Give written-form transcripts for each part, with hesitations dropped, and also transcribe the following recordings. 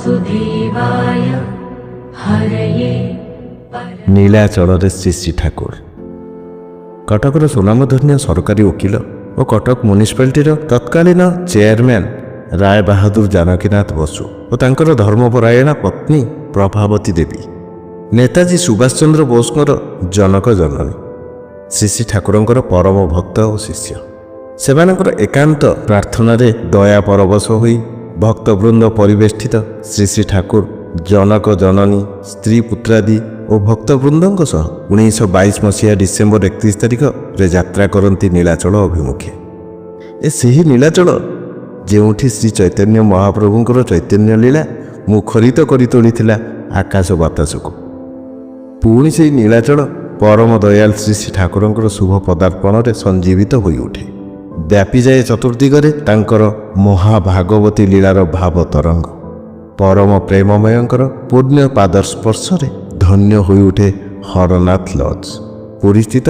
वासुदेवाय हरये नीलाचल श्री श्री ठाकुर कटकर सुनामधन्य सरकारी वकिल और कटक म्युनिसिपालिटीर तत्कालीन चेयरमैन राय बहादुर जानकीनाथ बसु और तांकर धर्मपरायणा पत्नी प्रभावती देवी नेताजी सुभाष चंद्र बोसଙ୍କର जनक जननी श्री श्री ठाकुरଙ୍କର परम भक्त और शिष्य सेमानଙ୍କର एकांत प्रार्थनारे दया परवश होई भक्तवृंद परिवेष्टित श्री श्री ठाकुर जनक जननी स्त्री पुत्रादि और भक्तवृंदों सह 1922 मसीहा डिसेम्बर 31 तारिख रे यात्रा करती नीलाचल अभिमुखे ए सही नीलाचल जेउठी श्री चैतन्य महाप्रभुंकर चैतन्य लीला मुखरित करी तोलिथिला आकाश बातास को पुणी से नीलाचल परम दयाल श्री श्री ठाकुरंकर शुभ पदार्पण रे संजीवित होई उठे व्यापी जाए चतुर्दिगरे तांकर महाभागवती लीलार भाव तरंग परम प्रेममयंकर पुण्य पादस्पर्श धन्य होई उठे हरनाथ लज पुरी स्थित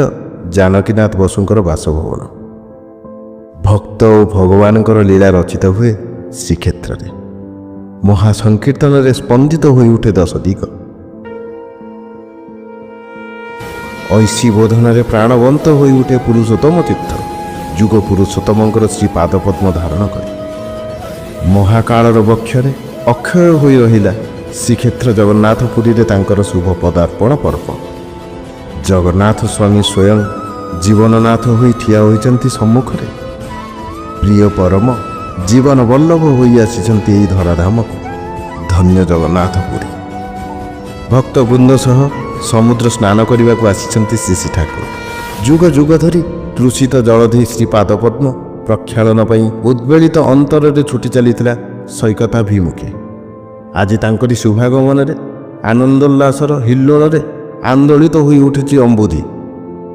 जानकीनाथ बसुंकर बासभवन भक्त और भगवानकर लीला रचित हुए श्रीक्षेत्र में महासंकीर्तन रे स्पंदित होई उठे 10 दिग ऐसी बोधन प्राणवंत होई उठे पुरुषोत्तम तीर्थ जुग पुरुषोत्तमंकर श्री पादपद्म धारण करे महाकालर वक्षरे अक्षय होई रहिला श्रीक्षेत्र जगन्नाथपुरी रे तांकर शुभ पदार्पण पर्व जगन्नाथ स्वामी स्वयं जीवननाथ होई ठिया होइचंती सम्मुखरे प्रिय परम जीवन वल्लभ होई आसिचंती एई धराधाम को धन्य जगन्नाथपुरी भक्तवृंद सह समुद्र स्नान करने को आसिचंती श्री श्री ठाकुर जुग जुग धरी तृषित जलधि श्री पादपद्म प्रक्षालन पई उद्वेलित अंतर रे छुटी चलीथिला सैकताभिमुखे आज तांकरी शुभागमन रे आनंदोल्लासर हिल्लोल रे आंदोलित होई उठिछि अंबुधि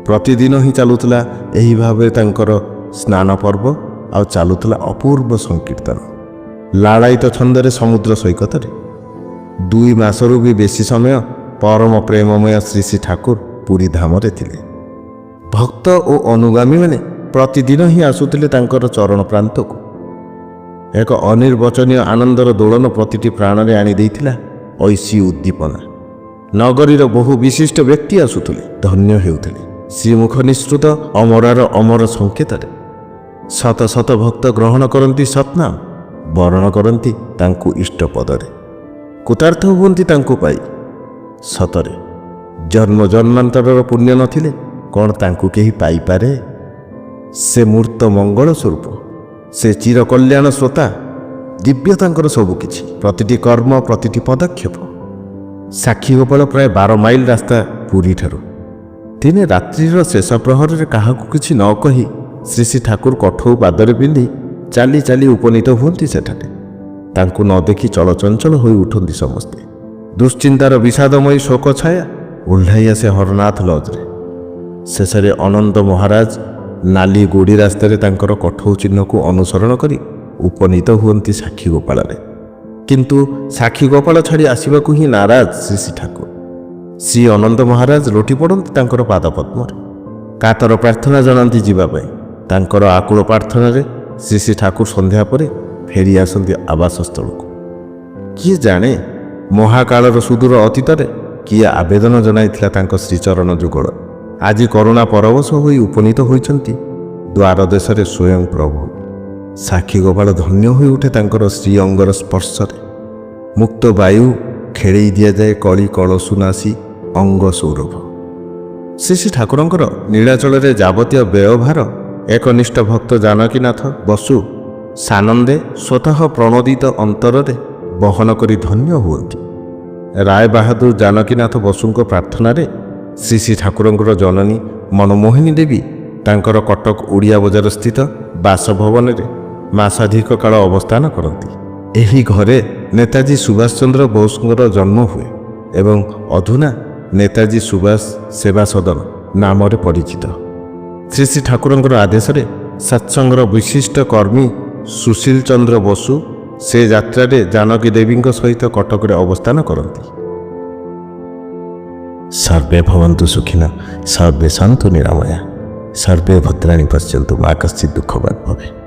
प्रतिदिन ही चलुथिला एही भावे तांकर स्नान पर्व आ चलुथिला अपूर्व संकीर्तन लालायित छंदरे समुद्र सैकतरे 2 मासरू भी बेसी समय परम प्रेममय श्री श्री ठाकुर पुरी धाम रे थिले भक्त और अनुगामी माने प्रतिदिन ही आसुथिले तांकर चरण प्रांत को एक अनिर्वचनीय आनंदर दोलन प्रतिटी प्राण रे आनी देइथिला ऐसी उद्दीपना नगरीर बहु विशिष्ट व्यक्ति आसुथिले धन्य हेउथिले श्रीमुख निश्रुत अमरार अमर संकेत शत शत भक्त ग्रहण करती सतनाम वर्ण करती तांकु इष्ट पदरे कृतार्थ हुअन्ति तांकु पाई सतरे जन्म जन्मांतरर पुण्य नथिले कौन तांकु केही पाई पारे से मूर्त मंगल स्वरूप से चिर कल्याण श्रोता दिव्य तांकर सबु किछि प्रतिटी कर्म प्रतिटी पदक्षेप साक्षी गोपाल प्राय 12 माइल रास्ता पुरी ठारू दिने रात्रिर शेष प्रहर रे काहाकु किछि न कहि श्री श्री ठाकुर कठौ पादरे पिंधि चाली चाली उपनीत हुअन्ति सेठारे तांकु न देखि चलचंचल होई उठन्ति समस्ते दुश्चिंतार विषादमयी शोक छाया ओह्लाई आसे हरनाथ लजरे शेषरे अनंत महाराज नाली गोड़ी रास्तार तांकर कठौ चिन्ह को अनुसरण करी उपनीत हुअन्ति साक्षी गोपाल किंतु साक्षी गोपाल छाड़ी आसवाकू ही नाराज श्री श्री ठाकुर श्री अनंत महाराज लोटी पड़ती तांकर पादपद्म कातर प्रार्थना जनाती जीवाई तांकर आकुल प्रार्थना श्री श्री ठाकुर संध्या पर फेरी आसती आवासस्थल को किए जाने महाकालर सुदूर अतीत किए आवेदन जनाइथिला तांको श्रीचरण जुगल आज करुणा परवश होई उपनीत होइचंती द्वार देश रे स्वयं प्रभु साक्षी गोपाल धन्य होई उठे तांकर श्री अंगर स्पर्श मुक्त वायु खेड़े दिया जाए कली कलसुनासी अंग सौरभ श्री श्री ठाकुरंकर नीलाचल रे जावतीय व्यवहार एकनिष्ठ भक्त जानकीनाथ बसु सानंदे स्वतः प्रणोदित अंतर रे बहन करी धन्य हुअन्ति राय बहादुर जानकीनाथ बसुंक प्रार्थना रे श्री श्री ठाकुरंकर जननी मनमोहिनी देवी तांकर कटक ओडिया बजार स्थित बासभवन रे मासाधिक काल अवस्थान करती एही घरे नेताजी सुभाष चंद्र बोसଙ୍କର जन्म हुए एवं अधुना नेताजी सुभाष सेवा सदन नाम रे परिचित श्री श्री ठाकुरंकर आदेश रे सत्संगर विशिष्ट कर्मी सुशील चंद्र बसु से यात्रा रे जानकी देवी सहित कटक रे अवस्थान करती सर्वे भवन्तु सुखिनः सर्वे सन्तु निरामया सर्वे भद्राणि पश्यन्तु मा कश्चित् दुःखभाग् भवेत्।